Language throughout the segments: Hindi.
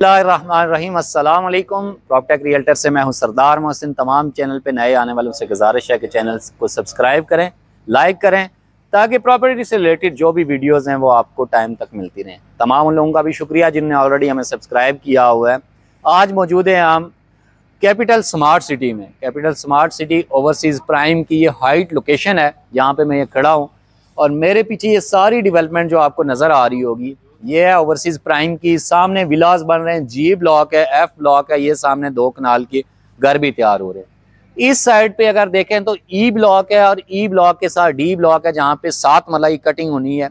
बिस्मिल्लाहिर्रहमानिर्रहीम अस्सलाम वालेकुम। प्रॉपर्टेक रियल्टर से मैं हूं सरदार मोहसिन। तमाम चैनल पे नए आने वालों से गुजारिश है कि चैनल को सब्सक्राइब करें, लाइक करें, ताकि प्रॉपर्टी से रिलेटेड जो भी वीडियोस हैं वो आपको टाइम तक मिलती रहें। तमाम उन लोगों का भी शुक्रिया जिन्होंने ऑलरेडी हमें सब्सक्राइब किया हुआ है। आज मौजूद हैं हम कैपिटल स्मार्ट सिटी में। Capital smart city overseas prime की ये हाइट लोकेशन है, यहाँ पे मैं ये खड़ा हूँ और मेरे पीछे ये सारी डेवलपमेंट जो आपको नज़र आ रही होगी ये है ओवरसीज़ प्राइम की। सामने विलास बन रहे हैं, जी ब्लॉक है, एफ ब्लॉक है, ये सामने 2 कनाल के घर भी तैयार हो रहे हैं। इस साइड पे अगर देखें तो ई ब्लॉक है और ई ब्लॉक के साथ डी ब्लॉक है, जहाँ पे 7 मरला की कटिंग होनी है।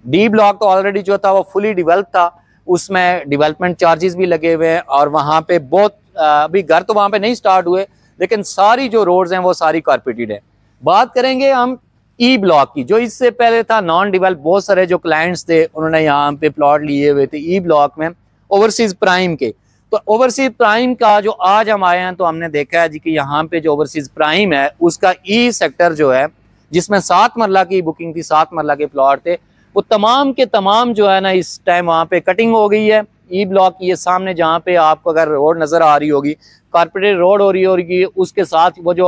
डी ब्लॉक तो ऑलरेडी जो था वो फुली डिवेल्प था, उसमें डिवेलपमेंट चार्जेस भी लगे हुए हैं और वहाँ पे बहुत अभी घर तो वहाँ पे नहीं स्टार्ट हुए, लेकिन सारी जो रोड्स हैं वो सारी कारपेटेड है। बात करेंगे हम ई ब्लॉक की, जो इससे पहले था नॉन डिवेल्प। बहुत सारे जो क्लाइंट्स थे उन्होंने यहाँ पे प्लॉट लिए हुए थे ई ब्लॉक में ओवरसीज प्राइम के। तो ओवरसीज प्राइम का जो आज हम आए हैं तो हमने देखा है जी कि यहाँ पे जो ओवरसीज प्राइम है उसका ई सेक्टर जो है, जिसमें 7 मरला की बुकिंग थी, 7 मरला के प्लॉट थे, वो तमाम के तमाम जो है ना इस टाइम वहाँ पे कटिंग हो गई है। ई ब्लॉक की ये सामने जहाँ पे आपको अगर रोड नजर आ रही होगी, कारपेटेड रोड हो रही होगी, उसके साथ वो जो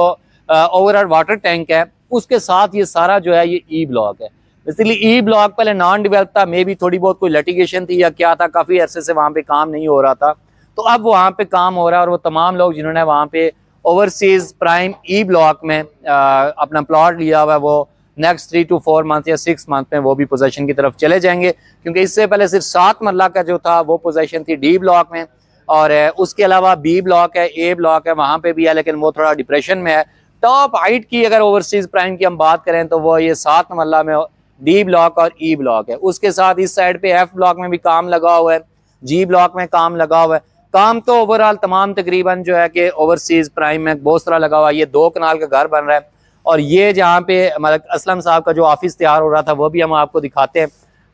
ओवरऑल वाटर टैंक है उसके साथ ये सारा जो है ये ई ब्लॉक है। इसलिए ई ब्लॉक पहले नॉन डिवेल्प था, मे भी थोड़ी बहुत कोई लिटिगेशन थी या क्या था, काफ़ी अरसे से वहाँ पे काम नहीं हो रहा था, तो अब वहाँ पे काम हो रहा है। और वो तमाम लोग जिन्होंने वहाँ पे ओवरसीज प्राइम ई ब्लॉक में अपना प्लॉट लिया हुआ है वो नेक्स्ट 3 to 4 मंथ या 6 मंथ में वो भी पोजेशन की तरफ चले जाएंगे, क्योंकि इससे पहले सिर्फ 7 मरला का जो था वो पोजेशन थी डी ब्लॉक में, और उसके अलावा बी ब्लॉक है, ए ब्लॉक है, वहाँ पे भी है, लेकिन वो थोड़ा डिप्रेशन में है। टॉप हाइट की अगर ओवरसीज प्राइम की हम बात करें तो वो ये 7 मरला में डी ब्लॉक और ई ब्लॉक है। उसके साथ इस साइड पे एफ ब्लॉक में भी काम लगा हुआ है, जी ब्लॉक में काम लगा हुआ है। काम तो ओवरऑल तमाम तकरीबन जो है कि ओवरसीज प्राइम में बहुत सारा लगा हुआ है। ये 2 कनाल का घर बन रहा है और ये जहाँ पे मलिक असलम साहब का जो ऑफिस तैयार हो रहा था वो भी हम आपको दिखाते हैं।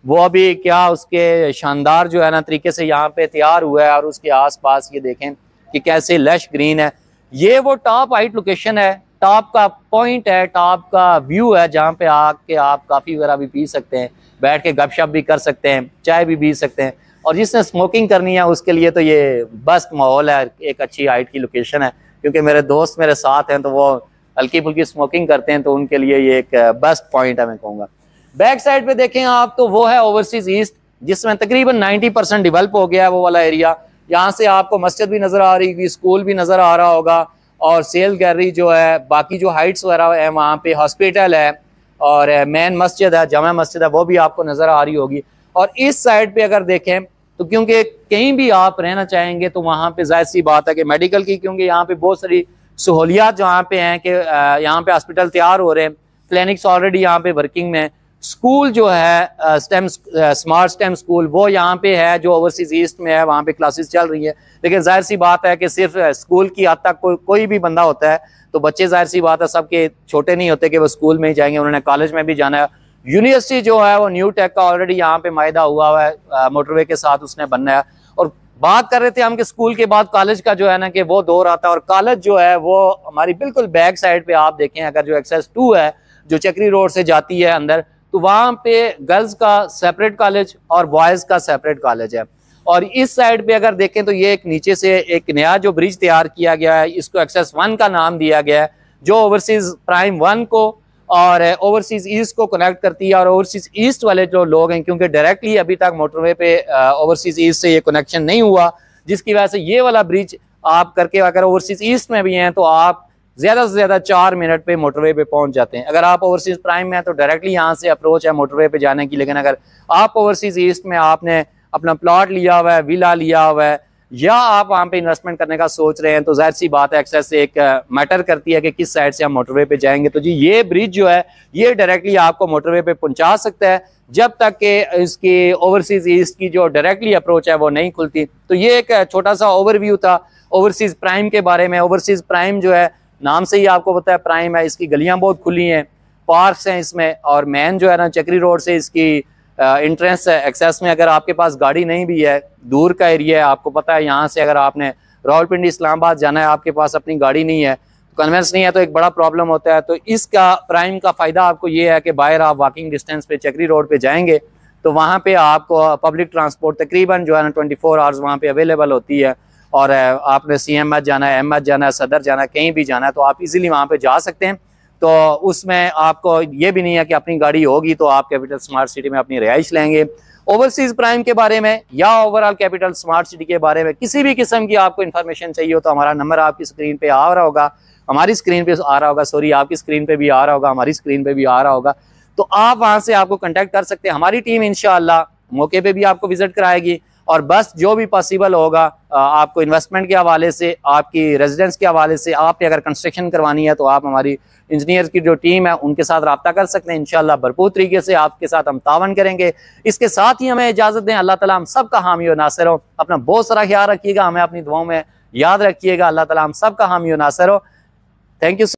वो अभी क्या उसके शानदार जो है ना तरीके से यहाँ पे तैयार हुआ है और उसके आसपास ये देखें कि कैसे लश ग्रीन है। ये वो टॉप हाइट लोकेशन है, टॉप का पॉइंट है, टॉप का व्यू है, जहाँ पे आके आप काफ़ी वगैरह भी पी सकते हैं, बैठ के गपशप भी कर सकते हैं, चाय भी पी सकते हैं। और जिसने स्मोकिंग करनी है उसके लिए तो ये बेस्ट माहौल है, एक अच्छी हाइट की लोकेशन है। क्योंकि मेरे दोस्त मेरे साथ हैं तो वो हल्की फुल्की स्मोकिंग करते हैं, तो उनके लिए ये एक बेस्ट पॉइंट है मैं कहूँगा। बैक साइड पे देखें आप तो वो है ओवरसीज ईस्ट, जिसमें तकरीबन 90% डेवलप हो गया है वो वाला एरिया। यहाँ से आपको मस्जिद भी नज़र आ रही होगी, स्कूल भी नज़र आ रहा होगा, और सेल गैलरी जो है, बाकी जो हाइट्स वगैरह है, वहाँ पे हॉस्पिटल है और मेन मस्जिद है, जामा मस्जिद है, वो भी आपको नज़र आ रही होगी। और इस साइड पे अगर देखें तो क्योंकि कहीं भी आप रहना चाहेंगे तो वहाँ पे जाहिर सी बात है कि मेडिकल की, क्योंकि यहाँ पे बहुत सारी सहूलियात जहाँ पे हैं कि यहाँ पे हॉस्पिटल तैयार हो रहे हैं, क्लिनिक्स ऑलरेडी यहाँ पे वर्किंग में, स्कूल जो है स्टेम स्मार्ट स्टेम स्कूल वो यहाँ पे है जो ओवरसीज ईस्ट में है, वहाँ पे क्लासेस चल रही है। लेकिन जाहिर सी बात है कि सिर्फ स्कूल की हद तक कोई भी बंदा होता है, तो बच्चे जाहिर सी बात है सबके छोटे नहीं होते कि वो स्कूल में ही जाएंगे, उन्होंने कॉलेज में भी जाना है। यूनिवर्सिटी जो है वो न्यू टेक का ऑलरेडी यहाँ पे मायदा हुआ है, मोटरवे के साथ उसने बनना है। और बात कर रहे थे हम कि स्कूल के बाद कॉलेज का जो है ना कि वो दौर आता है, और कॉलेज जो है वो हमारी बिल्कुल बैक साइड पे आप देखें, अगर जो एक्सेस 2 है जो चक्री रोड से जाती है अंदर, तो वहाँ पे गर्ल्स का सेपरेट कॉलेज और बॉयज़ का सेपरेट कॉलेज है। और इस साइड पे अगर देखें तो ये एक नीचे से एक नया जो ब्रिज तैयार किया गया है, इसको एक्सेस 1 का नाम दिया गया है, जो ओवरसीज प्राइम 1 को और ओवरसीज ईस्ट को कनेक्ट करती है। और ओवरसीज ईस्ट वाले जो लोग हैं, क्योंकि डायरेक्टली अभी तक मोटरवे पे ओवरसीज ईस्ट से ये कनेक्शन नहीं हुआ, जिसकी वजह से ये वाला ब्रिज आप करके अगर ओवरसीज ईस्ट में भी हैं तो आप ज़्यादा से ज़्यादा 4 मिनट पे मोटरवे पे पहुंच जाते हैं। अगर आप ओवरसीज प्राइम में हैं तो डायरेक्टली यहाँ से अप्रोच है मोटरवे पे जाने की, लेकिन अगर आप ओवरसीज ईस्ट में आपने अपना प्लॉट लिया हुआ है, विला लिया हुआ है, या आप वहाँ पे इन्वेस्टमेंट करने का सोच रहे हैं, तो जाहिर सी बात है एक्सेस एक मैटर करती है कि किस साइड से हम मोटरवे पे जाएंगे। तो जी ये ब्रिज जो है ये डायरेक्टली आपको मोटरवे पे पहुंचा सकता है, जब तक कि इसकी ओवरसीज ईस्ट की जो डायरेक्टली अप्रोच है वो नहीं खुलती। तो ये एक छोटा सा ओवरव्यू था ओवरसीज प्राइम के बारे में। ओवरसीज प्राइम जो है नाम से ही आपको पता है प्राइम है, इसकी गलियां बहुत खुली हैं, पार्क्स हैं इसमें, और मेन जो है ना चक्री रोड से इसकी इंट्रेंस है एक्सेस में। अगर आपके पास गाड़ी नहीं भी है, दूर का एरिया है, आपको पता है यहाँ से अगर आपने रावलपिंडी इस्लामाबाद जाना है, आपके पास अपनी गाड़ी नहीं है, कन्वेंस नहीं है, तो एक बड़ा प्रॉब्लम होता है। तो इसका प्राइम का फ़ायदा आपको ये है कि बाहर आप वॉकिंग डिस्टेंस पे चक्री रोड पे जाएंगे तो वहाँ पे आपको पब्लिक ट्रांसपोर्ट तकरीबन जो है ना 24 आवर्स वहाँ पे अवेलेबल होती है। और आपने CMH जाना है, MH जाना है, सदर जाना है, कहीं भी जाना है तो आप इजीली वहाँ पे जा सकते हैं। तो उसमें आपको ये भी नहीं है कि अपनी गाड़ी होगी तो आप कैपिटल स्मार्ट सिटी में अपनी रिहाइश लेंगे। ओवरसीज प्राइम के बारे में या ओवरऑल कैपिटल स्मार्ट सिटी के बारे में किसी भी किस्म की आपको इन्फॉर्मेशन चाहिए हो तो हमारा नंबर आपकी स्क्रीन पे आ रहा होगा, हमारी स्क्रीन पे आ रहा होगा, सॉरी आपकी स्क्रीन पे भी आ रहा होगा, हमारी स्क्रीन पे भी आ रहा होगा। तो आप वहाँ से आपको कॉन्टैक्ट कर सकते हैं। हमारी टीम इंशाअल्लाह मौके पे भी आपको विजिट कराएगी और बस जो भी पॉसिबल होगा आपको इन्वेस्टमेंट के हवाले से, आपकी रेजिडेंस के हवाले से, आपने अगर कंस्ट्रक्शन करवानी है तो आप हमारी इंजीनियर की जो टीम है उनके साथ रब्ता कर सकते हैं। इंशाअल्लाह भरपूर तरीके से आपके साथ हम तावन करेंगे। इसके साथ ही हमें इजाज़त दें। अल्लाह ताला हम सब का हामी और नासिर हो। अपना बहुत सारा ख्याल रखिएगा, हमें अपनी दुआओं में याद रखिएगा। अल्लाह ताला हम सब का हामी और नासिर हो। Thank you.